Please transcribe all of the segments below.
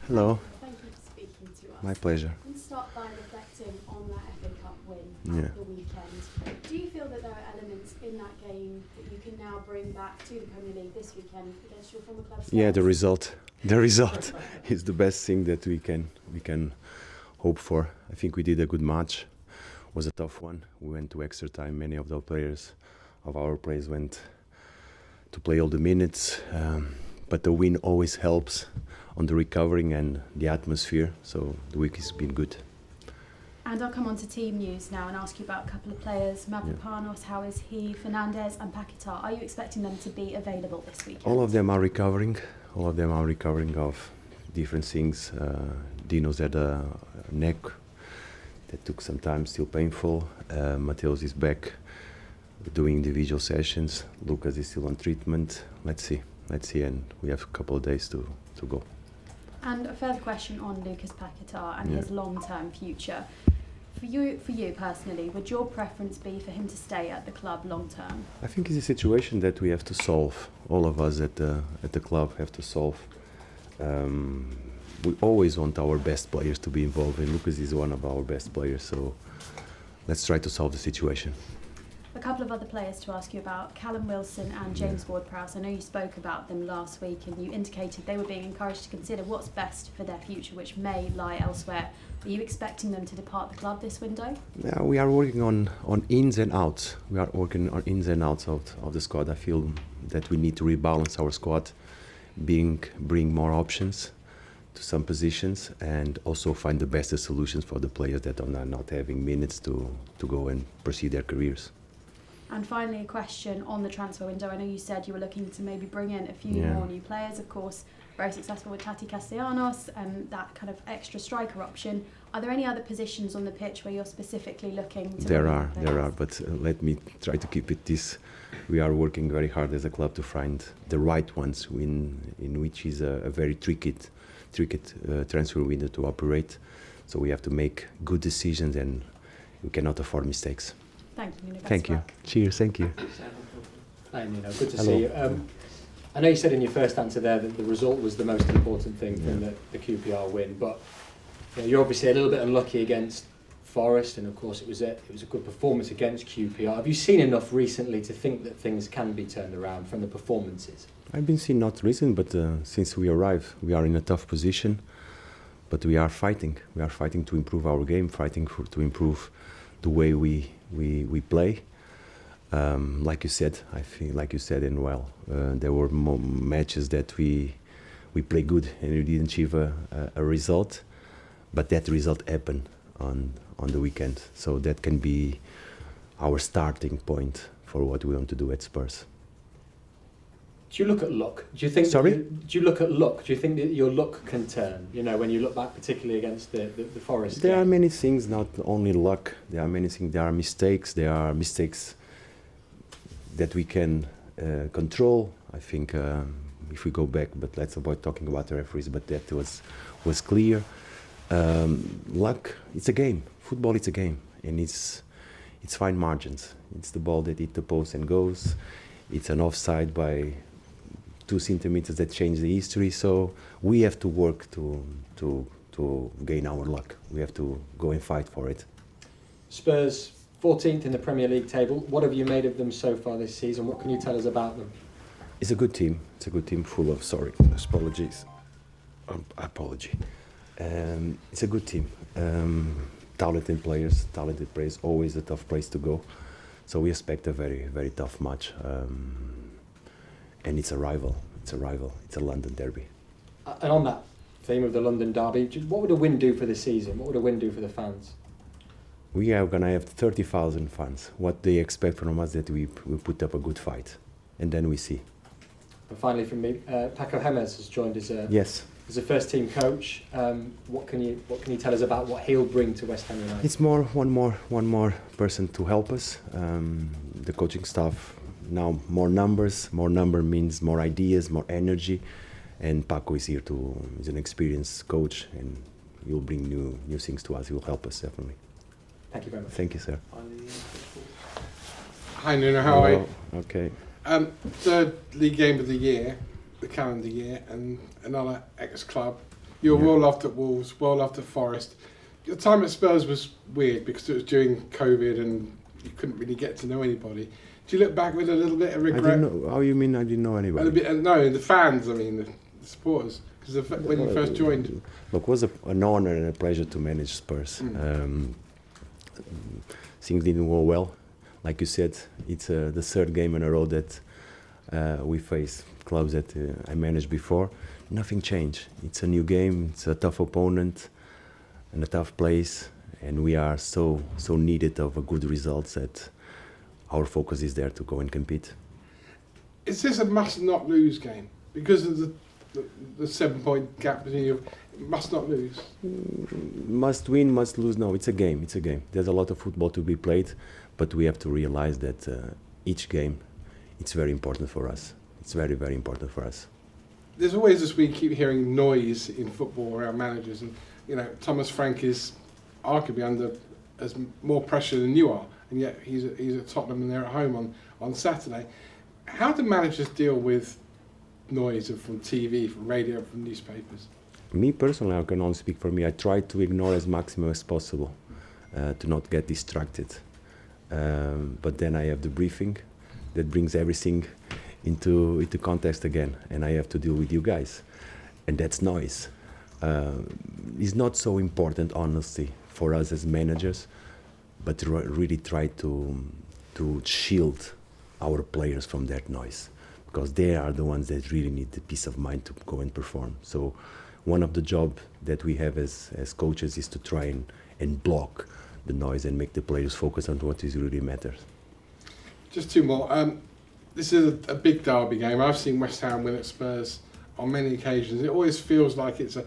Hello. Thank you for speaking to us. My pleasure. Let's start by reflecting on that FA Cup win Yeah. at the weekend. Do you feel that there are elements in that game that you can now bring back to the Premier League this weekend against your former club? Yeah, the Spurs? result is the best thing that we can hope for. I think we did a good match. It was a tough one. We went to extra time. Many of our players went to play all the minutes. But the win always helps on the recovering and the atmosphere. So the week has been good. And I'll come on to team news now and ask you about a couple of players. Mavropanos, how is he? Fernandez and Paquetá. Are you expecting them to be available this weekend? All of them are recovering. All of them are recovering of different things. Dino's had a neck that took some time, still painful. Mateus is back doing individual sessions. Lucas is still on treatment. Let's see, and we have a couple of days to go. And a further question on Lucas Paquetá and his long-term future. For you personally, would your preference be for him to stay at the club long-term? I think it's a situation that we have to solve. All of us at the club have to solve. We always want our best players to be involved, and Lucas is one of our best players. So let's try to solve the situation. A couple of other players to ask you about, Callum Wilson and James Ward-Prowse. I know you spoke about them last week and you indicated they were being encouraged to consider what's best for their future, which may lie elsewhere. Are you expecting them to depart the club this window? Yeah, we are working on ins and outs. We are working on ins and outs of the squad. I feel that we need to rebalance our squad, bring more options to some positions, and also find the best solutions for the players that are not having minutes to go and pursue their careers. And finally, a question on the transfer window. I know you said you were looking to maybe bring in a few more new players. Of course, very successful with Tati Castellanos and that kind of extra striker option. Are there any other positions on the pitch where you're specifically looking to? There are, but let me try to keep it this. We are working very hard as a club to find the right ones in which is a very tricky transfer window to operate. So we have to make good decisions and we cannot afford mistakes. Thank you, Nuno. Thank you. Cheers, thank you. Hi, Nuno. Good to see you. I know you said in your first answer there that the result was the most important thing from the QPR win, but you're obviously a little bit unlucky against Forest, and of course it was a good performance against QPR. Have you seen enough recently to think that things can be turned around from the performances? I've been seeing not recent, but since we arrived, we are in a tough position, but we are fighting. We are fighting to improve our game, to improve the way we play. Like you said, I feel like you said, and well, there were matches that we play good and we didn't achieve a result, but that result happened on the weekend. So that can be our starting point for what we want to do at Spurs. Do you look at luck? Do you think? Sorry? Do you look at luck? Do you think that your luck can turn? You know, when you look back, particularly against the Forest. There are many things, not only luck. There are many things. There are mistakes. There are mistakes that we can control. I think if we go back, but let's avoid talking about the referees. But that was clear. Luck. It's a game. Football. It's a game, and it's fine margins. It's the ball that hits the post and goes. It's an offside by 2 centimeters that change the history. So we have to work to gain our luck. We have to go and fight for it. Spurs 14th in the Premier League table. What have you made of them so far this season? What can you tell us about them? It's a good team. It's a good team full of apologies. Apology. It's a good team. Talented players. Always a tough place to go. So we expect a very, very tough match. And it's a rival. It's a London derby. And on that theme of the London derby, what would a win do for the season? What would a win do for the fans? We are going to have 30,000 fans. What they expect from us that we put up a good fight. And then we see. And finally from me, Paco Gemes has joined as a first team coach. What can you tell us about what he'll bring to West Ham United? It's one more person to help us. The coaching staff now more numbers. More number means more ideas, more energy, and Paco is here he's an experienced coach, and he'll bring new things to us. He will help us definitely. Thank you very much. Thank you, sir. Hi Nuno, how are you? Okay. Third league game of the year, the calendar year, and another ex-club You were Yeah. well loved at Wolves, well loved at Forest. Your time at Spurs was weird because it was during COVID and you couldn't really get to know anybody. Do you look back with a little bit of I regret? didn't know. How you mean? I didn't know A anybody. bit, no, the fans. I mean, the supporters. Because when you first joined, Look, it was an honor and a pleasure to manage Spurs. Things didn't go well. Like you said, it's the third game in a row that we face clubs that I managed before. Nothing changed. It's a new game. It's a tough opponent and a tough place, and we are so needed of a good results that our focus is there to go and compete. is this a must not lose game because of the 7 point gap between you? Must not lose. Must win, must lose. No, it's a game. It's a game. There's a lot of football to be played, but we have to realize that each game, it's very important for us. It's very, very important for us. There's always this, we keep hearing noise in football around managers, and you know Thomas Frank is arguably under as more pressure than you are, and yet he's at Tottenham and they're at home on Saturday. How do managers deal with noise from TV, from radio, from newspapers? Me personally, I can only speak for me. I try to ignore as maximum as possible, to not get distracted. But then I have the briefing that brings everything into context again, and I have to deal with you guys, and that's noise. It's not so important, honestly, for us as managers, but to really try to shield our players from that noise, because they are the ones that really need the peace of mind to go and perform. So one of the job that we have as coaches is to try and block the noise and make the players focus on what is really matters. Just two more. This is a big derby game. I've seen West Ham win at Spurs on many occasions. It always feels like it's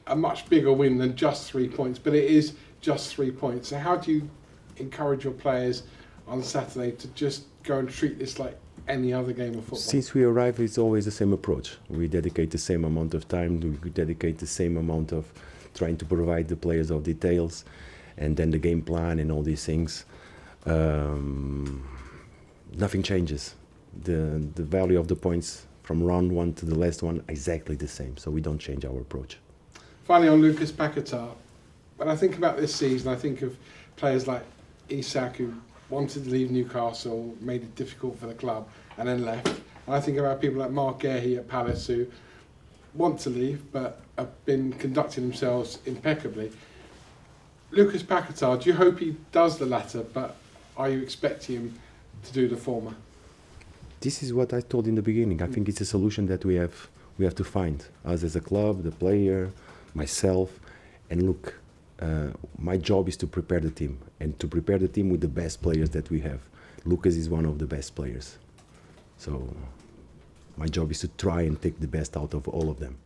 a much bigger win than just 3 points, but it is just 3 points. So how do you encourage your players on Saturday to just go and treat this like any other game of football? Since we arrive, it's always the same approach. We dedicate the same amount of time, we dedicate the same amount of trying to provide the players of details, and then the game plan and all these things. Nothing changes. The value of the points from round one to the last one exactly the same, so we don't change our approach. Finally, on Lucas Paquetá, when I think about this season, I think of players like Isak, who wanted to leave Newcastle, made it difficult for the club, and then left. And I think about people like Mark Guehi at Palace, who want to leave, but have been conducting themselves impeccably. Lucas Paquetá, do you hope he does the latter, but are you expecting him to do the former? This is what I told in the beginning. I think it's a solution that we have to find, us as a club, the player, myself, and look, my job is to prepare the team, and to prepare the team with the best players that we have. Lucas is one of the best players, so my job is to try and take the best out of all of them.